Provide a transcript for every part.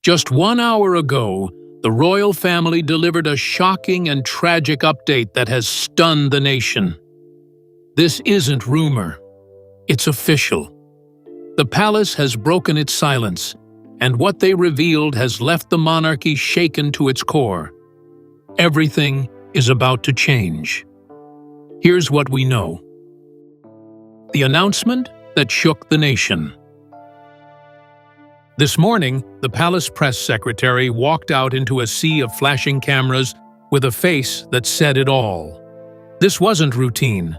Just 1 hour ago, the royal family delivered a shocking and tragic update that has stunned the nation. This isn't rumor. It's official. The palace has broken its silence, and what they revealed has left the monarchy shaken to its core. Everything is about to change. Here's what we know. The announcement that shook the nation. This morning, the palace press secretary walked out into a sea of flashing cameras with a face that said it all. This wasn't routine.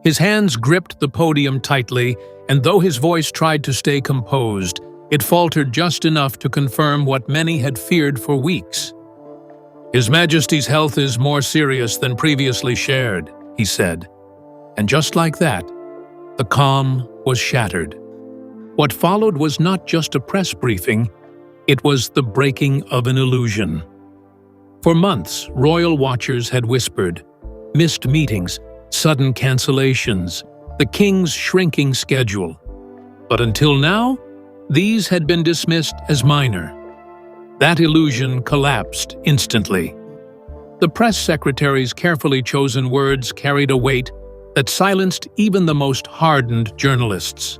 His hands gripped the podium tightly, and though his voice tried to stay composed, it faltered just enough to confirm what many had feared for weeks. "His Majesty's health is more serious than previously shared," he said. And just like that, the calm was shattered. What followed was not just a press briefing, it was the breaking of an illusion. For months, royal watchers had whispered, missed meetings, sudden cancellations, the king's shrinking schedule. But until now, these had been dismissed as minor. That illusion collapsed instantly. The press secretary's carefully chosen words carried a weight that silenced even the most hardened journalists.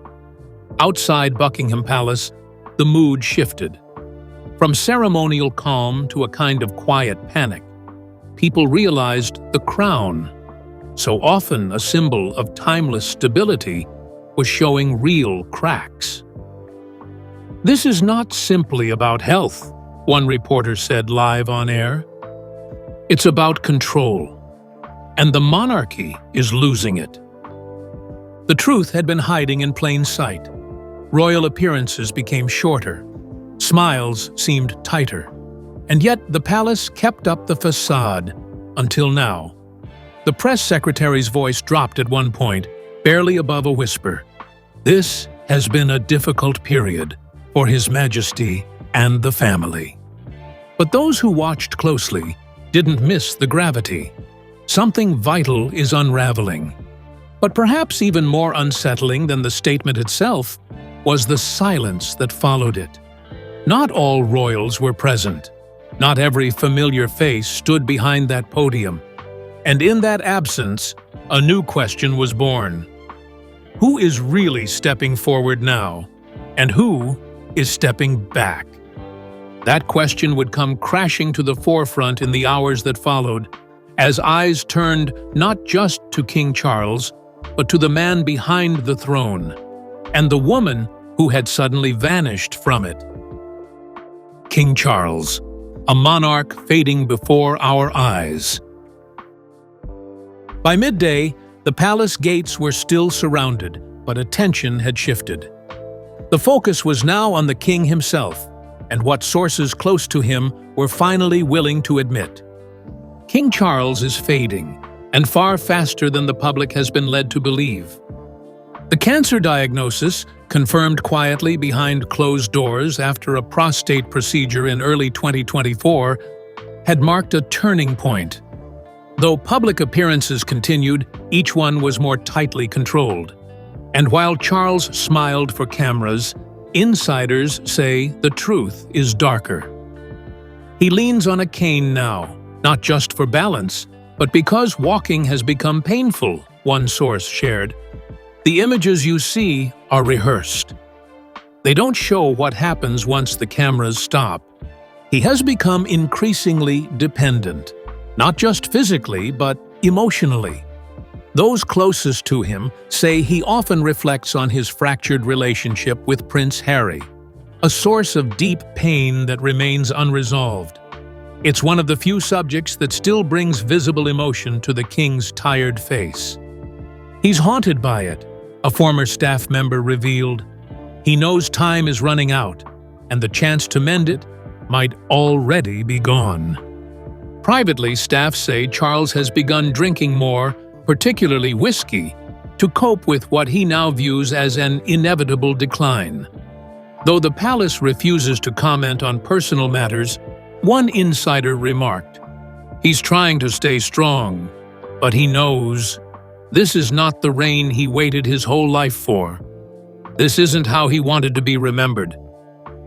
Outside Buckingham Palace, the mood shifted. From ceremonial calm to a kind of quiet panic, people realized the crown, so often a symbol of timeless stability, was showing real cracks. "This is not simply about health," one reporter said live on air. "It's about control, and the monarchy is losing it." The truth had been hiding in plain sight. Royal appearances became shorter, smiles seemed tighter, and yet the palace kept up the facade until now. The press secretary's voice dropped at one point, barely above a whisper. "This has been a difficult period for His Majesty and the family." But those who watched closely didn't miss the gravity. Something vital is unraveling. But perhaps even more unsettling than the statement itself was the silence that followed it. Not all royals were present. Not every familiar face stood behind that podium. And in that absence, a new question was born. Who is really stepping forward now? And who is stepping back? That question would come crashing to the forefront in the hours that followed, as eyes turned not just to King Charles, but to the man behind the throne, and the woman who had suddenly vanished from it. King Charles, a monarch fading before our eyes. By midday, the palace gates were still surrounded, but attention had shifted. The focus was now on the king himself, and what sources close to him were finally willing to admit. King Charles is fading, and far faster than the public has been led to believe. The cancer diagnosis, confirmed quietly behind closed doors after a prostate procedure in early 2024, had marked a turning point. Though public appearances continued, each one was more tightly controlled. And while Charles smiled for cameras, insiders say the truth is darker. He leans on a cane now, not just for balance, but because walking has become painful, one source shared. The images you see are rehearsed. They don't show what happens once the cameras stop. He has become increasingly dependent, not just physically, but emotionally. Those closest to him say he often reflects on his fractured relationship with Prince Harry, a source of deep pain that remains unresolved. It's one of the few subjects that still brings visible emotion to the king's tired face. He's haunted by it, a former staff member revealed. He knows time is running out, and the chance to mend it might already be gone. Privately, staff say Charles has begun drinking more, particularly whiskey, to cope with what he now views as an inevitable decline. Though the palace refuses to comment on personal matters, one insider remarked, "He's trying to stay strong, but he knows this is not the reign he waited his whole life for. This isn't how he wanted to be remembered."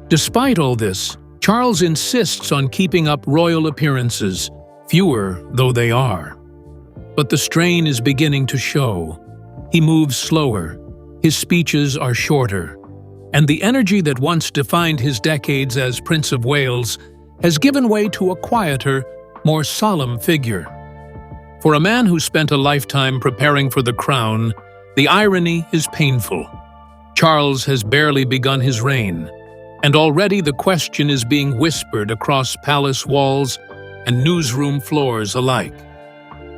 Despite all this, Charles insists on keeping up royal appearances, fewer though they are. But the strain is beginning to show. He moves slower, his speeches are shorter, and the energy that once defined his decades as Prince of Wales has given way to a quieter, more solemn figure. For a man who spent a lifetime preparing for the crown, the irony is painful. Charles has barely begun his reign, and already the question is being whispered across palace walls and newsroom floors alike.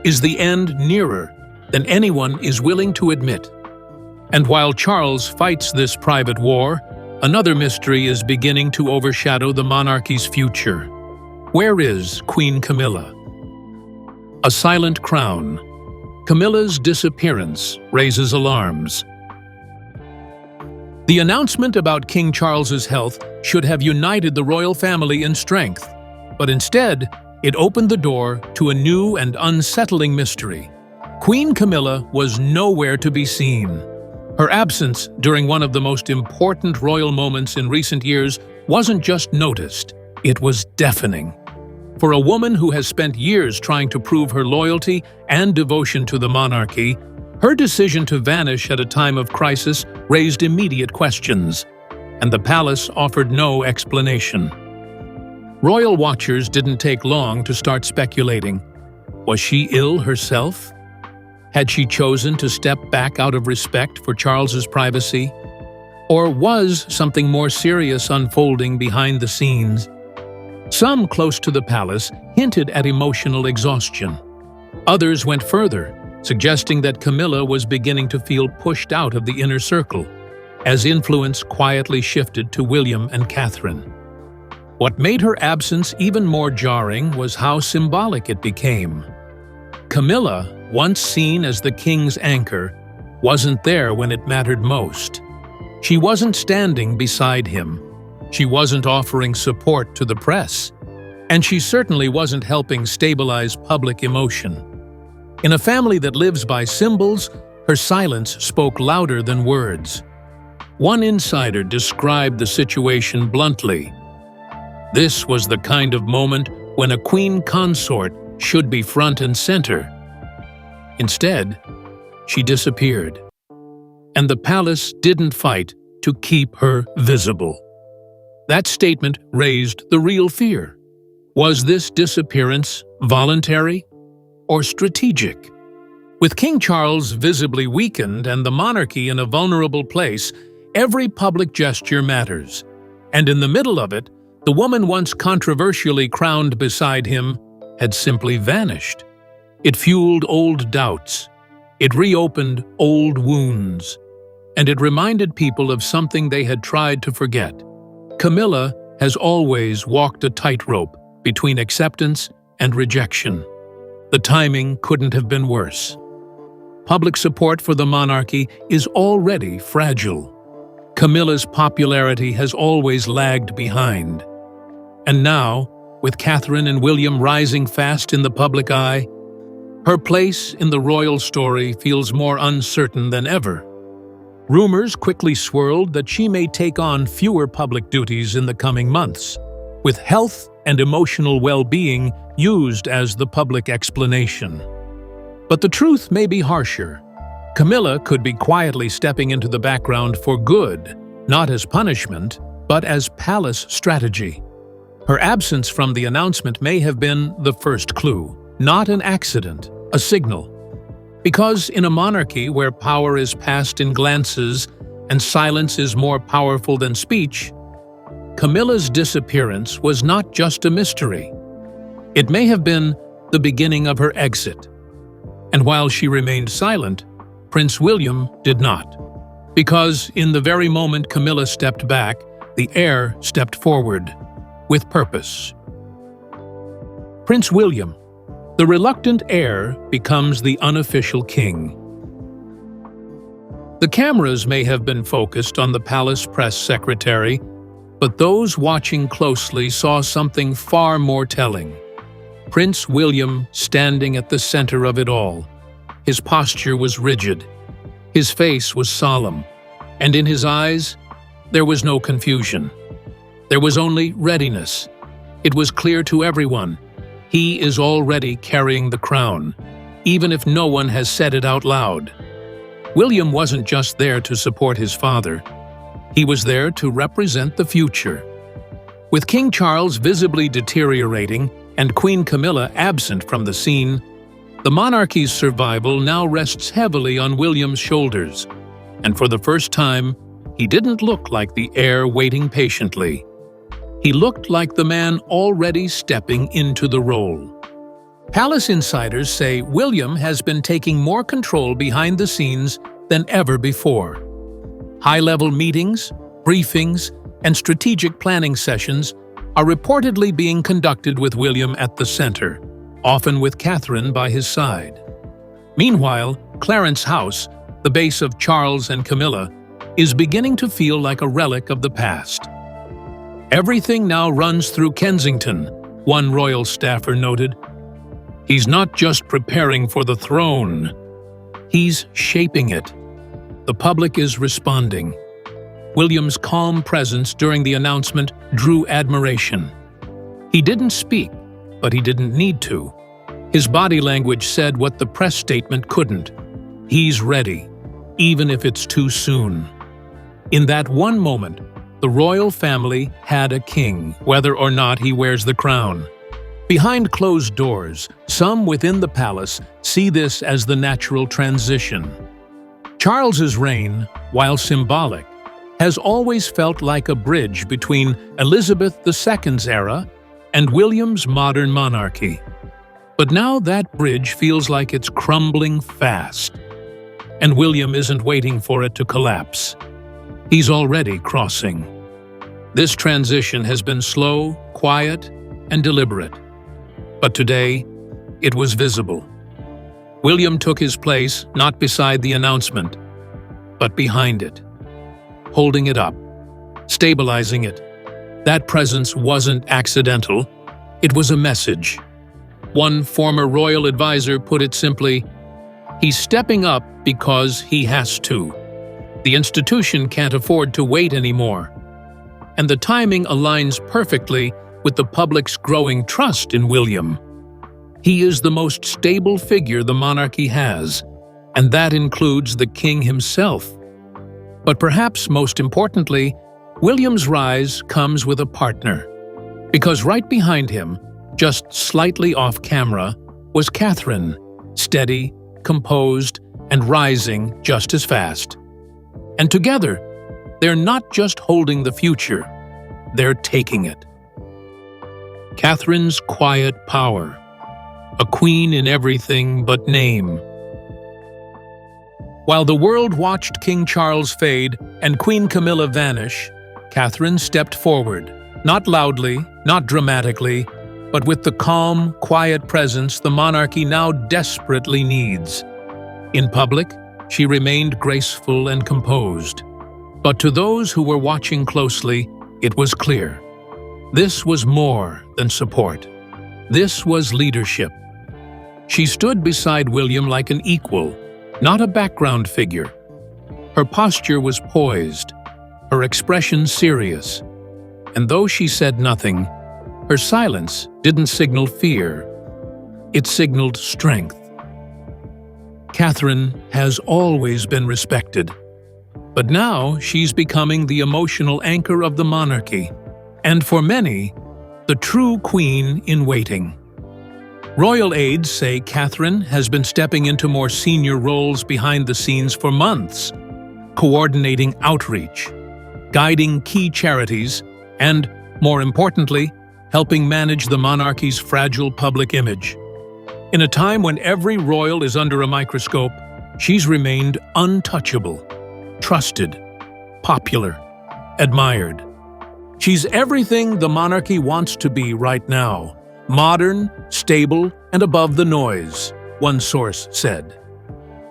Is the end nearer than anyone is willing to admit? And while Charles fights this private war, another mystery is beginning to overshadow the monarchy's future. Where is Queen Camilla? A silent crown. Camilla's disappearance raises alarms. The announcement about King Charles's health should have united the royal family in strength, but instead, it opened the door to a new and unsettling mystery. Queen Camilla was nowhere to be seen. Her absence during one of the most important royal moments in recent years wasn't just noticed, it was deafening. For a woman who has spent years trying to prove her loyalty and devotion to the monarchy, her decision to vanish at a time of crisis raised immediate questions, and the palace offered no explanation. Royal watchers didn't take long to start speculating. Was she ill herself? Had she chosen to step back out of respect for Charles's privacy? Or was something more serious unfolding behind the scenes? Some close to the palace hinted at emotional exhaustion. Others went further, suggesting that Camilla was beginning to feel pushed out of the inner circle, as influence quietly shifted to William and Catherine. What made her absence even more jarring was how symbolic it became. Camilla, once seen as the king's anchor, wasn't there when it mattered most. She wasn't standing beside him. She wasn't offering support to the press. And she certainly wasn't helping stabilize public emotion. In a family that lives by symbols, her silence spoke louder than words. One insider described the situation bluntly. This was the kind of moment when a queen consort should be front and center. Instead, she disappeared. And the palace didn't fight to keep her visible. That statement raised the real fear. Was this disappearance voluntary or strategic? With King Charles visibly weakened and the monarchy in a vulnerable place, every public gesture matters. And in the middle of it, the woman once controversially crowned beside him had simply vanished. It fueled old doubts. It reopened old wounds. And it reminded people of something they had tried to forget. Camilla has always walked a tightrope between acceptance and rejection. The timing couldn't have been worse. Public support for the monarchy is already fragile. Camilla's popularity has always lagged behind. And now, with Catherine and William rising fast in the public eye, her place in the royal story feels more uncertain than ever. Rumors quickly swirled that she may take on fewer public duties in the coming months, with health and emotional well-being used as the public explanation. But the truth may be harsher. Camilla could be quietly stepping into the background for good, not as punishment, but as palace strategy. Her absence from the announcement may have been the first clue, not an accident, a signal. Because in a monarchy where power is passed in glances and silence is more powerful than speech, Camilla's disappearance was not just a mystery. It may have been the beginning of her exit. And while she remained silent, Prince William did not. Because in the very moment Camilla stepped back, the heir stepped forward, with purpose. Prince William, the reluctant heir, becomes the unofficial king. The cameras may have been focused on the palace press secretary, but those watching closely saw something far more telling. Prince William standing at the center of it all. His posture was rigid. His face was solemn, and in his eyes, there was no confusion. There was only readiness. It was clear to everyone. He is already carrying the crown, even if no one has said it out loud. William wasn't just there to support his father. He was there to represent the future. With King Charles visibly deteriorating and Queen Camilla absent from the scene, the monarchy's survival now rests heavily on William's shoulders. And for the first time, he didn't look like the heir waiting patiently. He looked like the man already stepping into the role. Palace insiders say William has been taking more control behind the scenes than ever before. High-level meetings, briefings, and strategic planning sessions are reportedly being conducted with William at the center, often with Catherine by his side. Meanwhile, Clarence House, the base of Charles and Camilla, is beginning to feel like a relic of the past. Everything now runs through Kensington, one royal staffer noted. He's not just preparing for the throne, he's shaping it. The public is responding. William's calm presence during the announcement drew admiration. He didn't speak, but he didn't need to. His body language said what the press statement couldn't. He's ready, even if it's too soon. In that one moment, the royal family had a king, whether or not he wears the crown. Behind closed doors, some within the palace see this as the natural transition. Charles's reign, while symbolic, has always felt like a bridge between Elizabeth II's era and William's modern monarchy. But now that bridge feels like it's crumbling fast. And William isn't waiting for it to collapse. He's already crossing. This transition has been slow, quiet, and deliberate. But today, it was visible. William took his place not beside the announcement, but behind it, holding it up, stabilizing it. That presence wasn't accidental, it was a message. One former royal advisor put it simply, he's stepping up because he has to. The institution can't afford to wait anymore. And the timing aligns perfectly with the public's growing trust in William. He is the most stable figure the monarchy has, and that includes the king himself. But perhaps most importantly, William's rise comes with a partner. Because right behind him, just slightly off camera, was Catherine, steady, composed, and rising just as fast. And together, they're not just holding the future, they're taking it. Catherine's quiet power, a queen in everything but name. While the world watched King Charles fade and Queen Camilla vanish, Catherine stepped forward, not loudly, not dramatically, but with the calm, quiet presence the monarchy now desperately needs. In public, she remained graceful and composed. But to those who were watching closely, it was clear. This was more than support. This was leadership. She stood beside William like an equal, not a background figure. Her posture was poised, her expression serious. And though she said nothing, her silence didn't signal fear. It signaled strength. Catherine has always been respected. But now she's becoming the emotional anchor of the monarchy, and for many, the true queen in waiting. Royal aides say Catherine has been stepping into more senior roles behind the scenes for months, coordinating outreach, guiding key charities, and, more importantly, helping manage the monarchy's fragile public image. In a time when every royal is under a microscope, she's remained untouchable, trusted, popular, admired. She's everything the monarchy wants to be right now, modern, stable, and above the noise, one source said.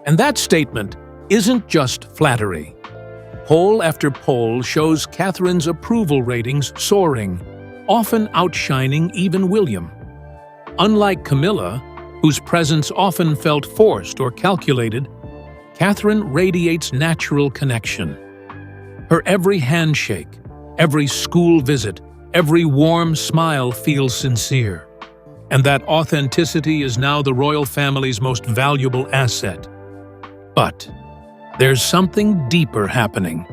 And that statement isn't just flattery. Poll after poll shows Catherine's approval ratings soaring, often outshining even William. Unlike Camilla, whose presence often felt forced or calculated, Catherine radiates natural connection. Her every handshake, every school visit, every warm smile feels sincere. And that authenticity is now the royal family's most valuable asset. But there's something deeper happening.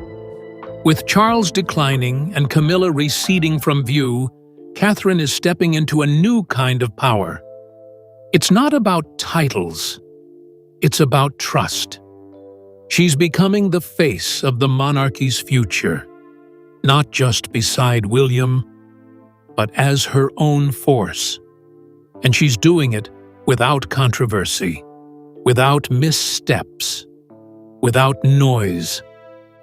With Charles declining and Camilla receding from view, Catherine is stepping into a new kind of power. It's not about titles. It's about trust. She's becoming the face of the monarchy's future, not just beside William, but as her own force. And she's doing it without controversy, without missteps, without noise.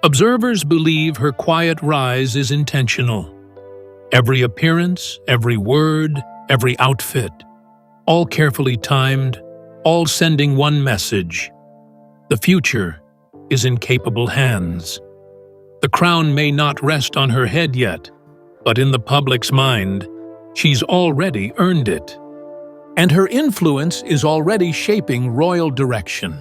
Observers believe her quiet rise is intentional. Every appearance, every word, every outfit, all carefully timed, all sending one message. The future is in capable hands. The crown may not rest on her head yet, but in the public's mind, she's already earned it. And her influence is already shaping royal direction.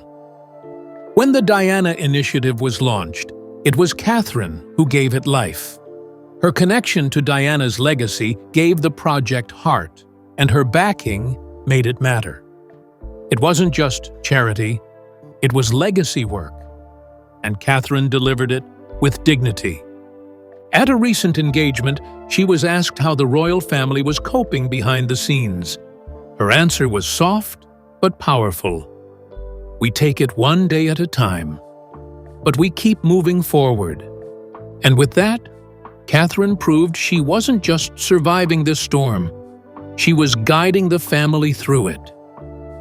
When the Diana Initiative was launched, it was Catherine who gave it life. Her connection to Diana's legacy gave the project heart, and her backing made it matter. It wasn't just charity, it was legacy work, and Catherine delivered it with dignity. At a recent engagement, she was asked how the royal family was coping behind the scenes. Her answer was soft but powerful. "We take it one day at a time, but we keep moving forward." And with that, Catherine proved she wasn't just surviving this storm. She was guiding the family through it.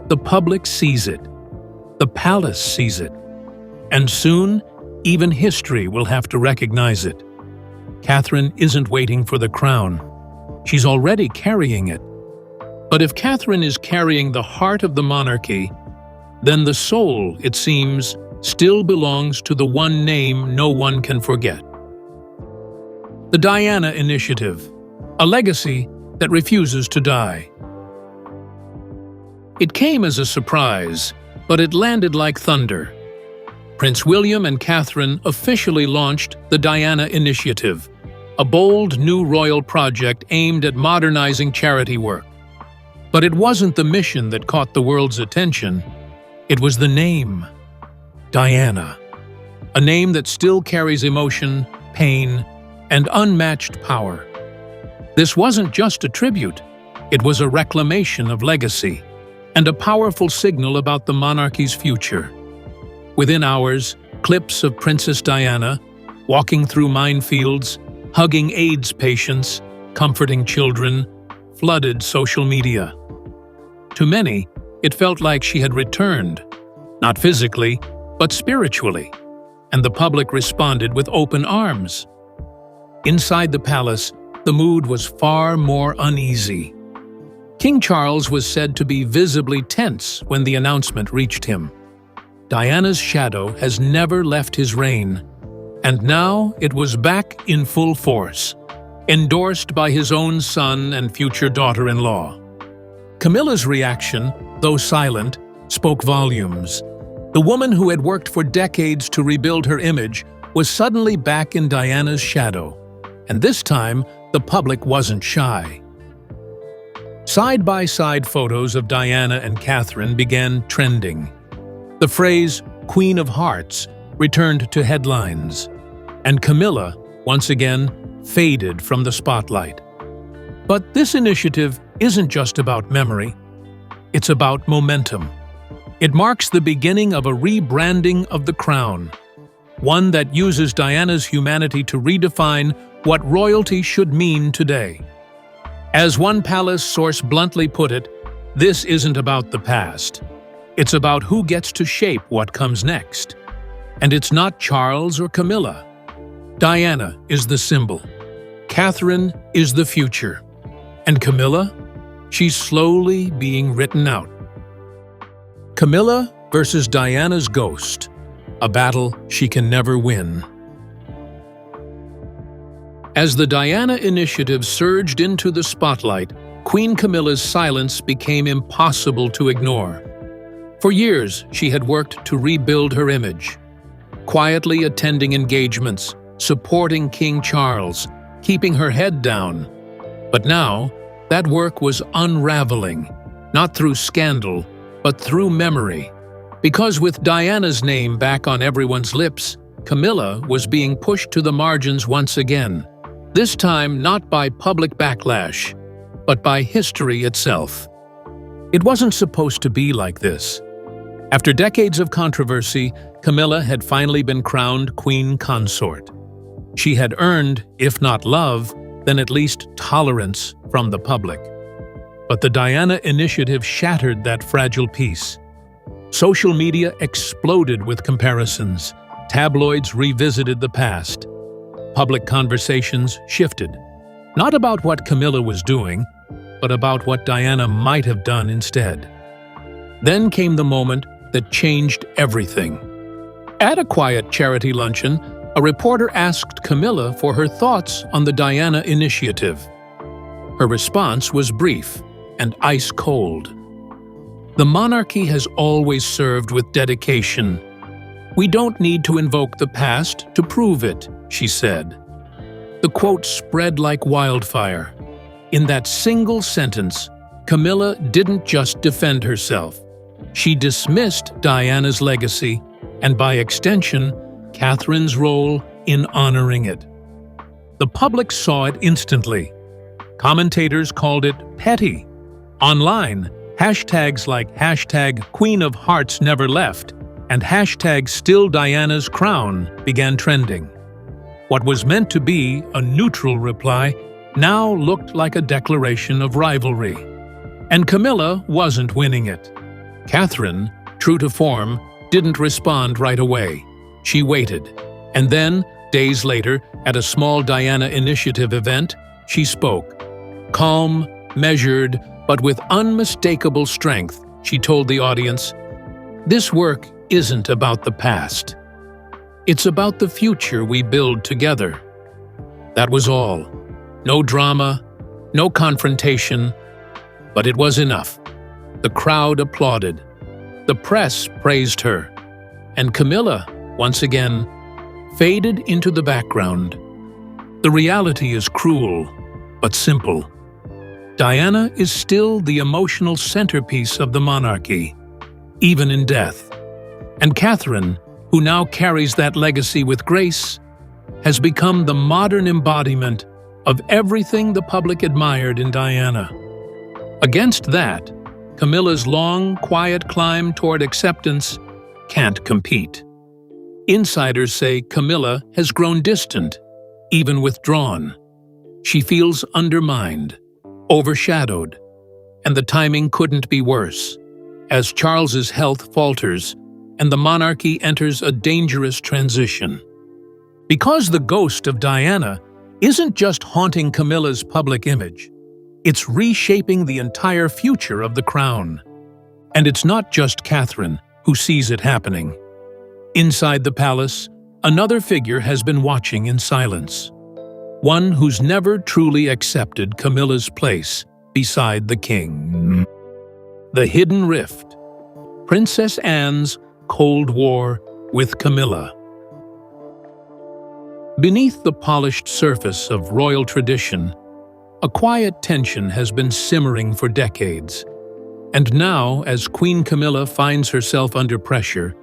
The public sees it. The palace sees it. And soon, even history will have to recognize it. Catherine isn't waiting for the crown. She's already carrying it. But if Catherine is carrying the heart of the monarchy, then the soul, it seems, still belongs to the one name no one can forget. The Diana Initiative, a legacy that refuses to die. It came as a surprise, but it landed like thunder. Prince William and Catherine officially launched the Diana Initiative, a bold new royal project aimed at modernizing charity work. But it wasn't the mission that caught the world's attention. It was the name, Diana, a name that still carries emotion, pain, and unmatched power. This wasn't just a tribute, it was a reclamation of legacy, and a powerful signal about the monarchy's future. Within hours, clips of Princess Diana, walking through minefields, hugging AIDS patients, comforting children, flooded social media. To many, it felt like she had returned, not physically, but spiritually, and the public responded with open arms. Inside the palace, the mood was far more uneasy. King Charles was said to be visibly tense when the announcement reached him. Diana's shadow has never left his reign, and now it was back in full force, endorsed by his own son and future daughter-in-law. Camilla's reaction, though silent, spoke volumes. The woman who had worked for decades to rebuild her image was suddenly back in Diana's shadow, and this time the public wasn't shy. Side-by-side photos of Diana and Catherine began trending. The phrase "Queen of Hearts" returned to headlines, and Camilla, once again, faded from the spotlight. But this initiative isn't just about memory. It's about momentum. It marks the beginning of a rebranding of the crown, one that uses Diana's humanity to redefine what royalty should mean today. As one palace source bluntly put it, this isn't about the past. It's about who gets to shape what comes next. And it's not Charles or Camilla. Diana is the symbol. Catherine is the future. And Camilla? She's slowly being written out. Camilla versus Diana's ghost, a battle she can never win. As the Diana Initiative surged into the spotlight, Queen Camilla's silence became impossible to ignore. For years, she had worked to rebuild her image, quietly attending engagements, supporting King Charles, keeping her head down. But now, that work was unraveling, not through scandal, but through memory. Because with Diana's name back on everyone's lips, Camilla was being pushed to the margins once again. This time not by public backlash, but by history itself. It wasn't supposed to be like this. After decades of controversy, Camilla had finally been crowned queen consort. She had earned, if not love, then at least tolerance from the public. But the Diana Initiative shattered that fragile peace. Social media exploded with comparisons. Tabloids revisited the past. Public conversations shifted. Not about what Camilla was doing, but about what Diana might have done instead. Then came the moment that changed everything. At a quiet charity luncheon, a reporter asked Camilla for her thoughts on the Diana Initiative. Her response was brief and ice-cold. The monarchy has always served with dedication. We don't need to invoke the past to prove it, she said. The quote spread like wildfire. In that single sentence, Camilla didn't just defend herself. She dismissed Diana's legacy, and by extension, Catherine's role in honoring it. The public saw it instantly. Commentators called it petty. Online, hashtags like #QueenOfHeartsNeverLeft and #StillDiana'sCrown began trending. What was meant to be a neutral reply now looked like a declaration of rivalry. And Camilla wasn't winning it. Catherine, true to form, didn't respond right away. She waited. And then, days later, at a small Diana Initiative event, she spoke. Calm, measured, but with unmistakable strength, she told the audience, "This work isn't about the past. It's about the future we build together." That was all. No drama, no confrontation, but it was enough. The crowd applauded. The press praised her. And Camilla, once again, faded into the background. The reality is cruel, but simple. Diana is still the emotional centerpiece of the monarchy, even in death. And Catherine, who now carries that legacy with grace, has become the modern embodiment of everything the public admired in Diana. Against that, Camilla's long, quiet climb toward acceptance can't compete. Insiders say Camilla has grown distant, even withdrawn. She feels undermined, overshadowed, and the timing couldn't be worse, as Charles's health falters and the monarchy enters a dangerous transition. Because the ghost of Diana isn't just haunting Camilla's public image, it's reshaping the entire future of the crown. And it's not just Catherine who sees it happening. Inside the palace, another figure has been watching in silence. One who's never truly accepted Camilla's place beside the king. The hidden rift. Princess Anne's Cold War with Camilla. Beneath the polished surface of royal tradition, a quiet tension has been simmering for decades. And now, as Queen Camilla finds herself under pressure,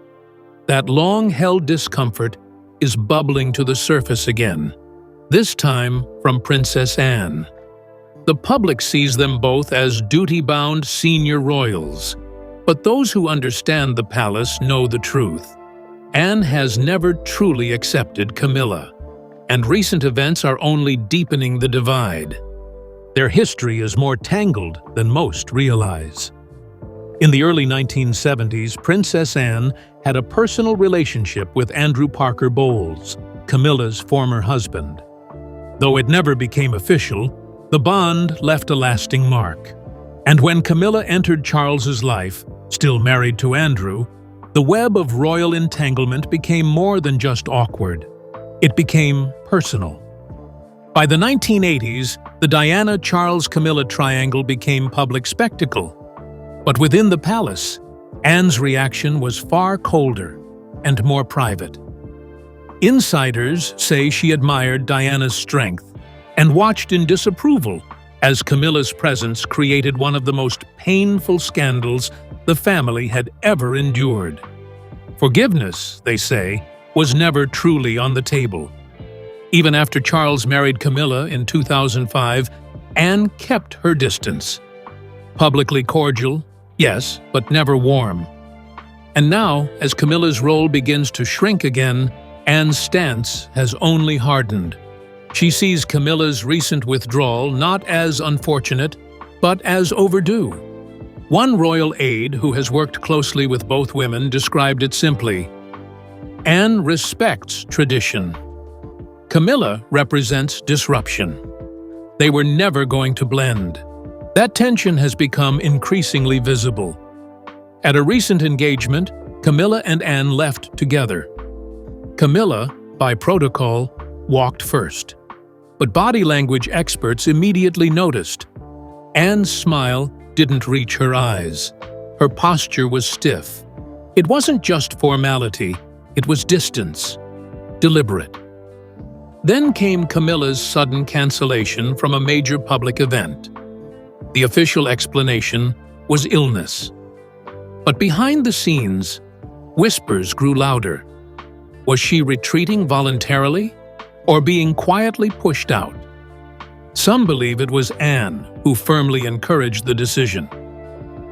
that long-held discomfort is bubbling to the surface again, this time from Princess Anne. The public sees them both as duty-bound senior royals, but those who understand the palace know the truth. Anne has never truly accepted Camilla, and recent events are only deepening the divide. Their history is more tangled than most realize. In the early 1970s, Princess Anne had a personal relationship with Andrew Parker Bowles, Camilla's former husband. Though it never became official, the bond left a lasting mark. And when Camilla entered Charles's life, still married to Andrew, the web of royal entanglement became more than just awkward. It became personal. By the 1980s, the Diana-Charles-Camilla triangle became public spectacle. But within the palace, Anne's reaction was far colder and more private. Insiders say she admired Diana's strength, and watched in disapproval as Camilla's presence created one of the most painful scandals the family had ever endured. Forgiveness, they say, was never truly on the table. Even after Charles married Camilla in 2005, Anne kept her distance. Publicly cordial, yes, but never warm. And now, as Camilla's role begins to shrink again, Anne's stance has only hardened. She sees Camilla's recent withdrawal not as unfortunate, but as overdue. One royal aide who has worked closely with both women described it simply: Anne respects tradition. Camilla represents disruption. They were never going to blend. That tension has become increasingly visible. At a recent engagement, Camilla and Anne left together. Camilla, by protocol, walked first. But body language experts immediately noticed. Anne's smile didn't reach her eyes. Her posture was stiff. It wasn't just formality, it was distance, deliberate. Then came Camilla's sudden cancellation from a major public event. The official explanation was illness. But behind the scenes, whispers grew louder. Was she retreating voluntarily, or being quietly pushed out? Some believe it was Anne who firmly encouraged the decision.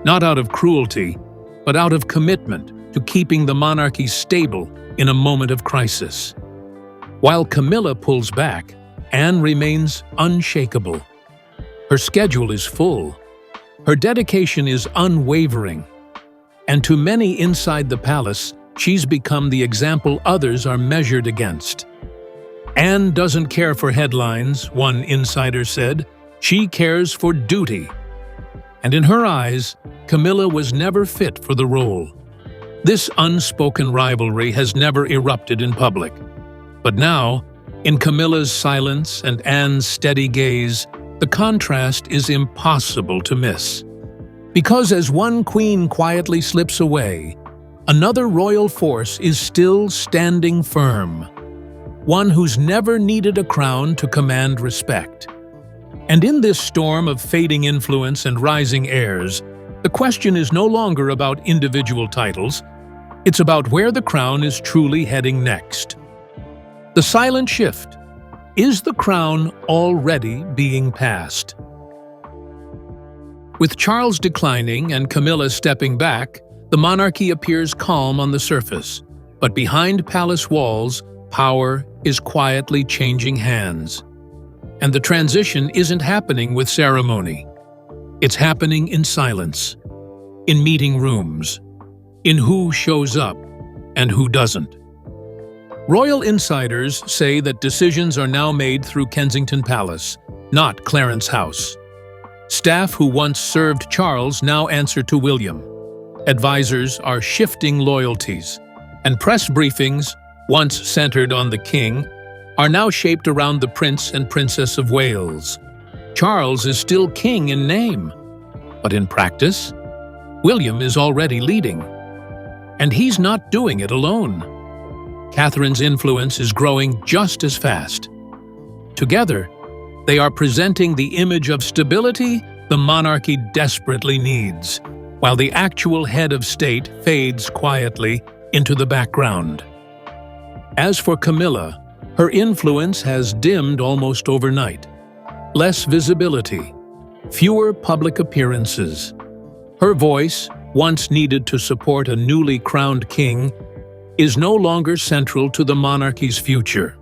Not out of cruelty, but out of commitment to keeping the monarchy stable in a moment of crisis. While Camilla pulls back, Anne remains unshakable. Her schedule is full. Her dedication is unwavering. And to many inside the palace, she's become the example others are measured against. Anne doesn't care for headlines, one insider said. She cares for duty. And in her eyes, Camilla was never fit for the role. This unspoken rivalry has never erupted in public. But now, in Camilla's silence and Anne's steady gaze, the contrast is impossible to miss. Because as one queen quietly slips away, another royal force is still standing firm. One who's never needed a crown to command respect. And in this storm of fading influence and rising heirs, the question is no longer about individual titles, it's about where the crown is truly heading next. The silent shift. Is the crown already being passed? With Charles declining and Camilla stepping back, the monarchy appears calm on the surface. But behind palace walls, power is quietly changing hands. And the transition isn't happening with ceremony. It's happening in silence, in meeting rooms, in who shows up and who doesn't. Royal insiders say that decisions are now made through Kensington Palace, not Clarence House. Staff who once served Charles now answer to William. Advisors are shifting loyalties, and press briefings, once centered on the king, are now shaped around the Prince and Princess of Wales. Charles is still king in name, but in practice, William is already leading. And he's not doing it alone. Catherine's influence is growing just as fast. Together, they are presenting the image of stability the monarchy desperately needs, while the actual head of state fades quietly into the background. As for Camilla, her influence has dimmed almost overnight. Less visibility, fewer public appearances. Her voice, once needed to support a newly crowned king, is no longer central to the monarchy's future.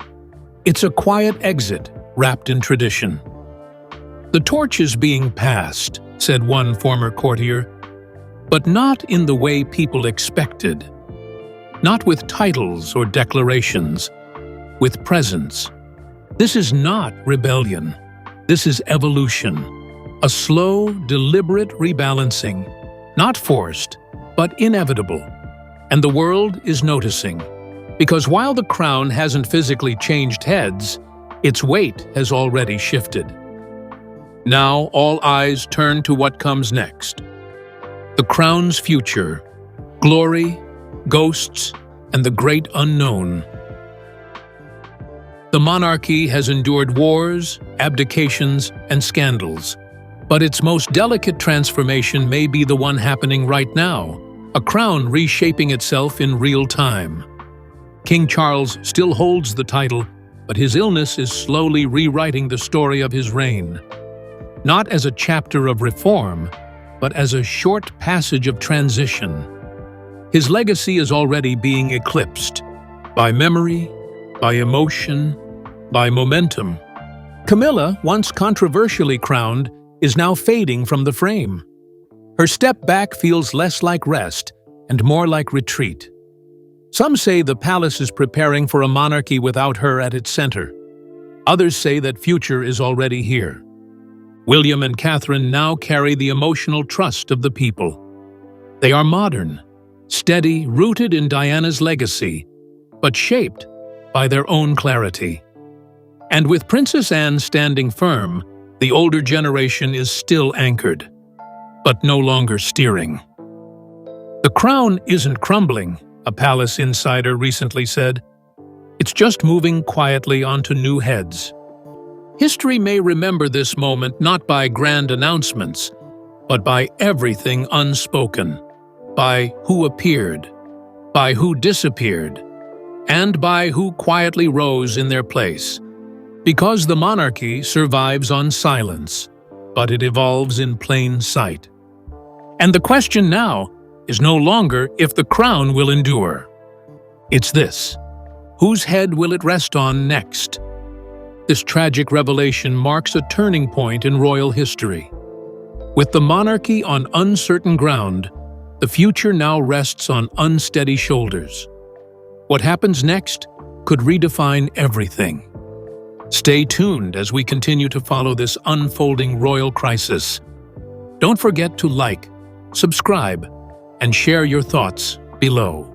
It's a quiet exit wrapped in tradition. The torch is being passed, said one former courtier, but not in the way people expected. Not with titles or declarations, with presence. This is not rebellion. This is evolution. A slow, deliberate rebalancing, not forced, but inevitable. And the world is noticing. Because while the crown hasn't physically changed heads, its weight has already shifted. Now all eyes turn to what comes next. The crown's future, glory, ghosts, and the great unknown. The monarchy has endured wars, abdications, and scandals. But its most delicate transformation may be the one happening right now, a crown reshaping itself in real time. King Charles still holds the title, but his illness is slowly rewriting the story of his reign. Not as a chapter of reform, but as a short passage of transition. His legacy is already being eclipsed by memory, by emotion, by momentum. Camilla, once controversially crowned, is now fading from the frame. Her step back feels less like rest and more like retreat. Some say the palace is preparing for a monarchy without her at its center. Others say that future is already here. William and Catherine now carry the emotional trust of the people. They are modern, steady, rooted in Diana's legacy, but shaped by their own clarity. And with Princess Anne standing firm, the older generation is still anchored, but no longer steering. The crown isn't crumbling, a palace insider recently said. It's just moving quietly onto new heads. History may remember this moment not by grand announcements, but by everything unspoken, by who appeared, by who disappeared, and by who quietly rose in their place. Because the monarchy survives on silence, but it evolves in plain sight. And the question now is no longer if the crown will endure. It's this: whose head will it rest on next? This tragic revelation marks a turning point in royal history. With the monarchy on uncertain ground, the future now rests on unsteady shoulders. What happens next could redefine everything. Stay tuned as we continue to follow this unfolding royal crisis. Don't forget to like, subscribe, and share your thoughts below.